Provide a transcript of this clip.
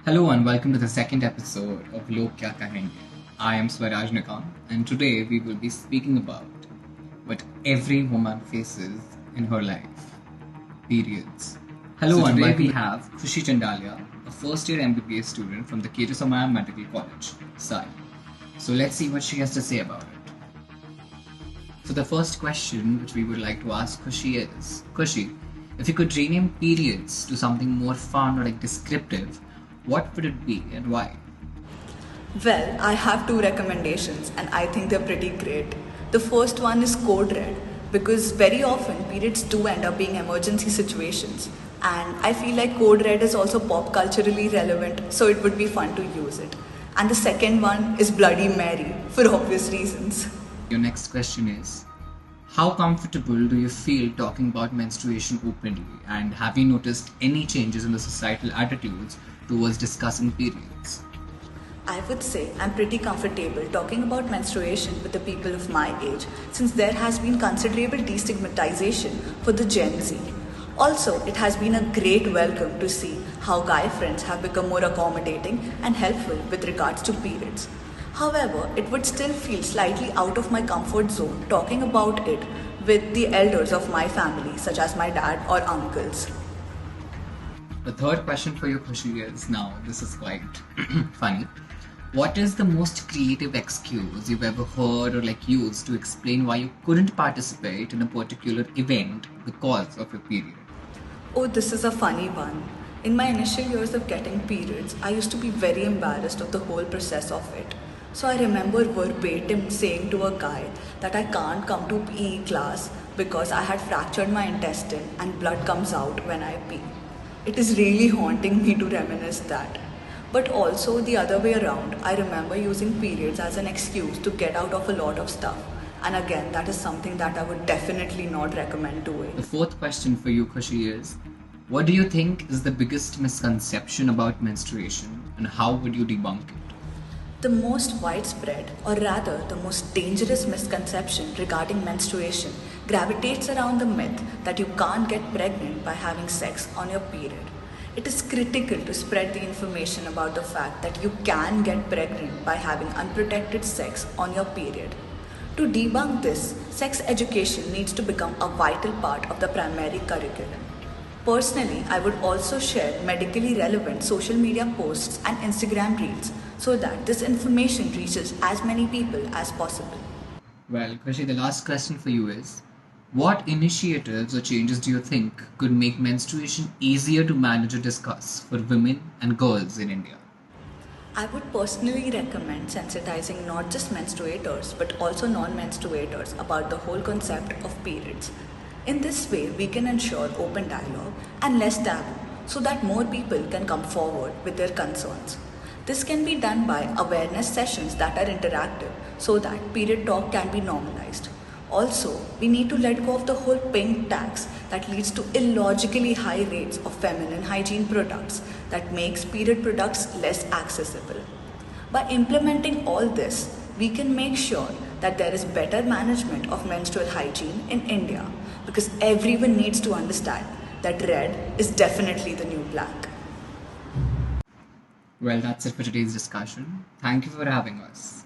Hello and welcome to the second episode of KYA KAHENGE. I am Swaraj Nikam and today we will be speaking about what every woman faces in her life. Periods. Hello and today we have Khushi Chandalia, a first year MBBS student from the KYA Medical College, Sai. So let's see what she has to say about it. So the first question which we would like to ask Khushi is, Khushi, if you could rename periods to something more fun or descriptive, what would it be and why? Well, I have two recommendations and I think they're pretty great. The first one is Code Red because very often periods do end up being emergency situations, and I feel like Code Red is also pop culturally relevant, so it would be fun to use it. And the second one is Bloody Mary for obvious reasons. Your next question is, how comfortable do you feel talking about menstruation openly, and have you noticed any changes in the societal attitudes towards discussing periods? I would say I'm pretty comfortable talking about menstruation with the people of my age since there has been considerable destigmatization for the Gen Z. Also, it has been a great welcome to see how guy friends have become more accommodating and helpful with regards to periods. However, it would still feel slightly out of my comfort zone talking about it with the elders of my family, such as my dad or uncles. The third question for you, Khushi, is now, this is quite funny. What is the most creative excuse you've ever heard or used to explain why you couldn't participate in a particular event because of your period? Oh, this is a funny one. In my initial years of getting periods, I used to be very embarrassed of the whole process of it. So I remember verbatim saying to a guy that I can't come to PE class because I had fractured my intestine and blood comes out when I pee. It is really haunting me to reminisce that. But also the other way around, I remember using periods as an excuse to get out of a lot of stuff. And again, that is something that I would definitely not recommend doing. The fourth question for you, Khushi, is, what do you think is the biggest misconception about menstruation and how would you debunk it? The most widespread, or rather the most dangerous misconception regarding menstruation gravitates around the myth that you can't get pregnant by having sex on your period. It is critical to spread the information about the fact that you can get pregnant by having unprotected sex on your period. To debunk this, sex education needs to become a vital part of the primary curriculum. Personally, I would also share medically relevant social media posts and Instagram reels so that this information reaches as many people as possible. Well, Khushi, the last question for you is, what initiatives or changes do you think could make menstruation easier to manage or discuss for women and girls in India? I would personally recommend sensitizing not just menstruators but also non-menstruators about the whole concept of periods. In this way, we can ensure open dialogue and less taboo so that more people can come forward with their concerns. This can be done by awareness sessions that are interactive so that period talk can be normalized. Also, we need to let go of the whole pink tax that leads to illogically high rates of feminine hygiene products that makes period products less accessible. By implementing all this, we can make sure that there is better management of menstrual hygiene in India because everyone needs to understand that red is definitely the new black. Well, that's it for today's discussion. Thank you for having us.